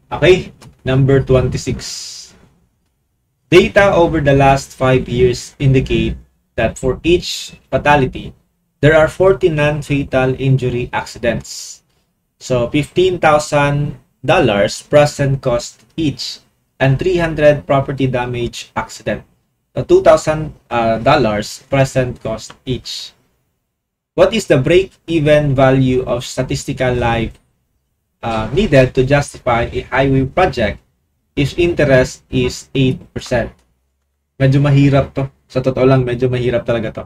Okay, number 26. Data over the last 5 years indicate that for each fatality, there are 40 non-fatal injury accidents. So $15,000 present cost each and 300 property damage accident. So $2,000 present cost each. What is the break-even value of statistical life needed to justify a highway project if interest is 8%? Medyo mahirap to. Sa totoo lang, medyo mahirap talaga to.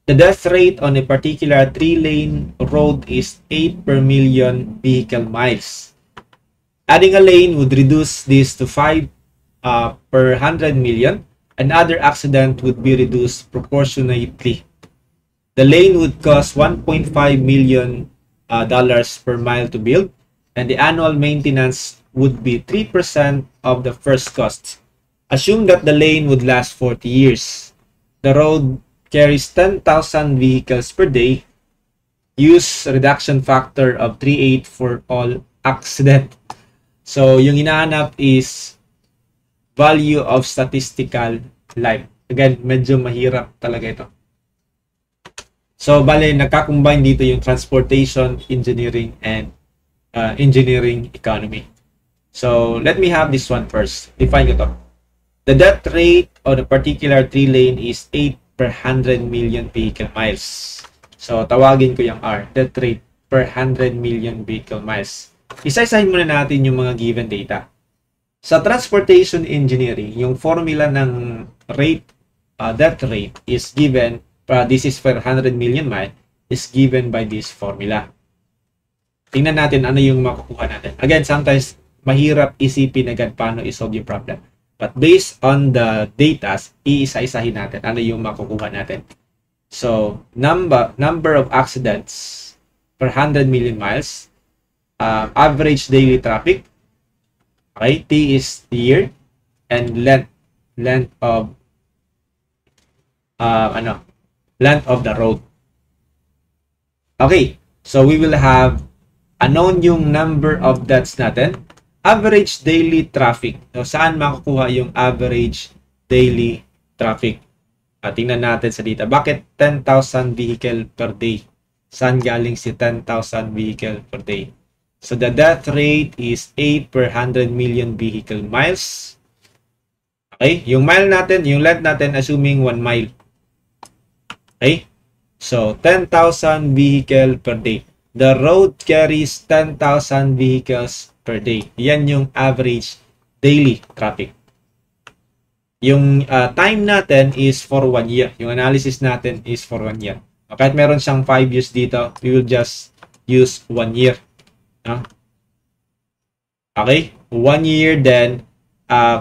The death rate on a particular 3-lane road is 8 per million vehicle miles. Adding a lane would reduce this to 5 per 100 million. Another accident would be reduced proportionately. The lane would cost $1.5 million per mile to build, and the annual maintenance would be 3% of the first cost. Assume that the lane would last 40 years. The road carries 10,000 vehicles per day. Use reduction factor of 3.8 for all accident. So, yung hinahanap is value of statistical life. Again, medyo mahirap talaga ito. So, bale, nagkakombine dito yung transportation, engineering, and engineering economy. So, let me have this one first. Define ko to. The death rate on a particular 3-lane is 8 per 100 million vehicle miles. So, tawagin ko yung R. Death rate per 100 million vehicle miles. Isa-isahin muna natin yung mga given data. Sa transportation engineering, yung formula ng rate, death rate is given, this is for 100 million mile, is given by this formula. Tingnan natin ano yung makukuha natin. Again, sometimes mahirap isipin agad paano isolve yung problem. But based on the data, iisa-isahin natin ano yung makukuha natin. So, number of accidents per 100 million miles, average daily traffic, okay, T is the year, and length of the road. Okay, so we will have unknown yung number of deaths natin. Average daily traffic. So, saan makukuha yung average daily traffic? Tingnan natin sa data. Bakit 10,000 vehicle per day? Saan galing si 10,000 vehicle per day? So, the death rate is 8 per 100 million vehicle miles. Okay? Yung mile natin, yung length natin, assuming 1 mile. Okay? So, 10,000 vehicle per day. The road carries 10,000 vehicles per day. Yan yung average daily traffic. Yung time natin is for 1 year. Yung analysis natin is for 1 year. Kahit meron siyang 5 years dito, we will just use 1 year. Okay? 1 year, then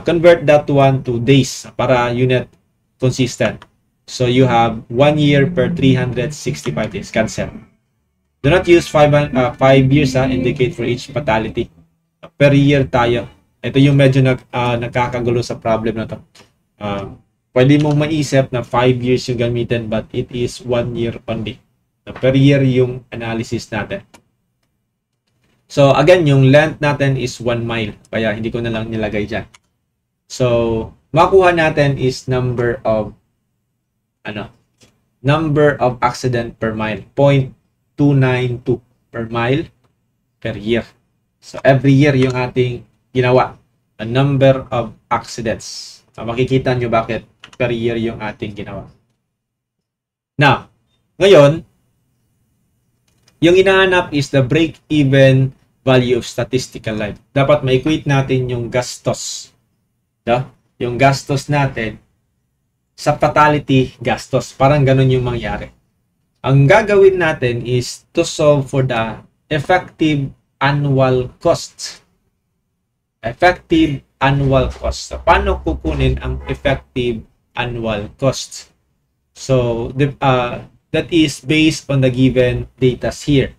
convert that one to days para unit consistent. So you have 1 year per 365 days. Cancel. Do not use 5 years indicate for each fatality. Per year tayo. Ito yung medyo nagkakagulo sa problem na to. Pwede mong maisip na 5 years yung gamitin, but it is 1 year only. Per year yung analysis natin. So again, yung length natin is 1 mile. Kaya hindi ko na lang nilagay dyan. So makuha natin is number of accident per mile. 0.292 per mile per year. So, every year yung ating ginawa. A number of accidents. So, makikita nyo bakit per year yung ating ginawa. Now, ngayon, yung inahanap is the break-even value of statistical life. Dapat ma-equate natin yung gastos. Yung gastos natin sa fatality gastos. Parang ganun yung mangyari. Ang gagawin natin is to solve for the effective annual cost. Effective annual cost. So, paano kukunin ang effective annual cost? So, that is based on the given data here.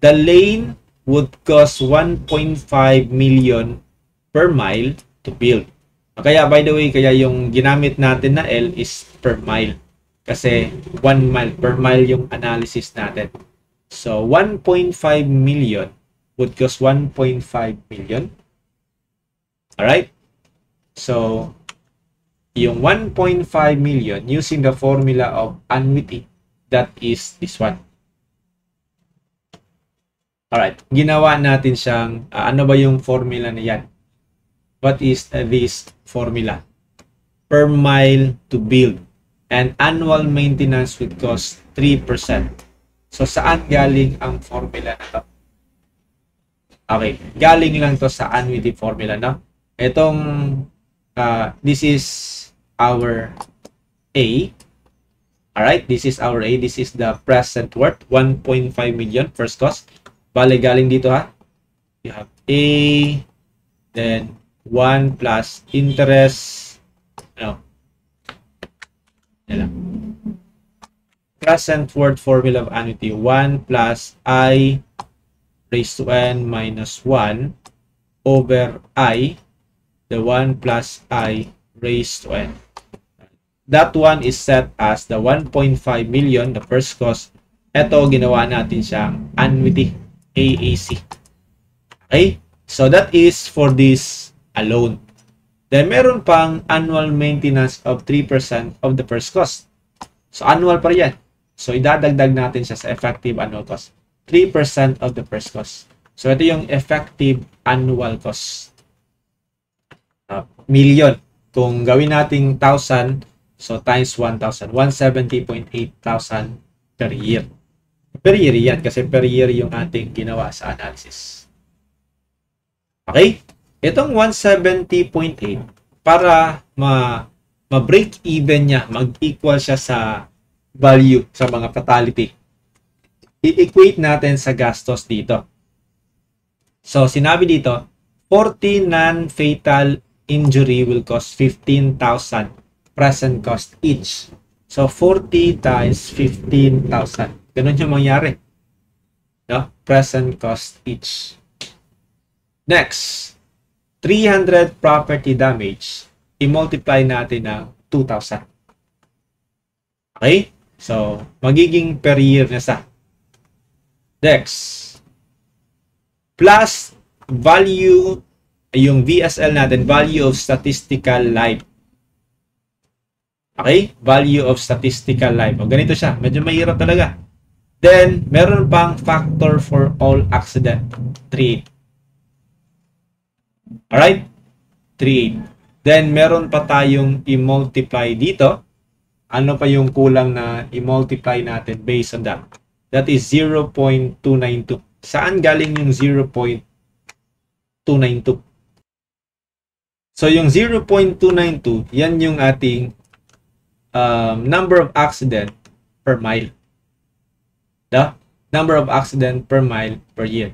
The lane would cost 1.5 million per mile to build. Kaya, by the way, kaya yung ginamit natin na L is per mile. Kasi 1 mile per mile yung analysis natin. So, 1.5 million would cost 1.5 million. Alright? So, yung 1.5 million using the formula of annuity, that is this one. Alright, ginawa natin siyang, ano ba yung formula na yan? What is this formula? Per mile to build, and annual maintenance would cost 3%. So, saan galing ang formula na to? Okay, galing lang to sa annuity formula, no? Itong, this is our A. Alright, this is our A. This is the present worth, 1.5 million first cost. Bale, galing dito ha. You have A, then 1 plus interest, ano, yan lang. Present worth formula of annuity, 1 plus I raised to n minus 1 over I, the 1 plus I raised to n. That one is set as the 1.5 million, the first cost. Ito, ginawa natin siyang annuity, AAC. Okay? So, that is for this alone. Then, meron pang annual maintenance of 3% of the first cost. So, annual pa yan. So, idadagdag natin siya sa effective annual cost. 3% of the first cost. So, ito yung effective annual cost. Million. Kung gawin nating 1,000, so times 1,000. 170.8 thousand per year. Per year yan kasi per year yung ating ginawa sa analysis. Okay? Itong 170.8 para ma-break even niya, mag-equal siya sa value sa mga fatality. I-equate natin sa gastos dito. So, sinabi dito, 40 non-fatal injury will cost 15,000 present cost each. So, 40 times 15,000. Ganun yung mangyari. No? Present cost each. Next, 300 property damage. I-multiply natin ng 2,000. Okay? So, magiging per year na sa. Next, plus value, yung VSL natin, value of statistical life. Okay? Value of statistical life. O, ganito siya. Medyo mahirap talaga. Then, meron pang factor for all accident. 3. Alright? 3. Then, meron pa tayong i-multiply dito. Ano pa yung kulang na i-multiply natin based on that? That is 0.292. Saan galing yung 0.292? So, yung 0.292, yan yung ating number of accident per mile. The number of accident per mile per year.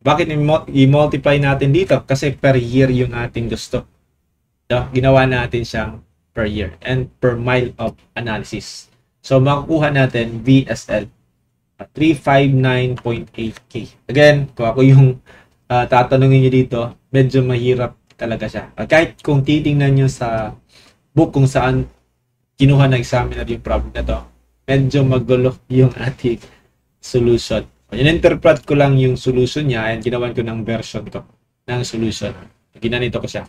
Bakit i-multiply natin dito? Kasi per year yung ating gusto. Ginawa natin siyang per year and per mile of analysis. So, makukuha natin VSL 359.8K. Again, kung ako yung tatanungin nyo dito, medyo mahirap talaga siya. Kahit kung titingnan nyo sa book kung saan kinuha ng examiner yung problem na to, medyo magulo yung ating solution. In-interpret ko lang yung solution niya and ginawan ko ng version ko ng solution. Ginanito ko siya.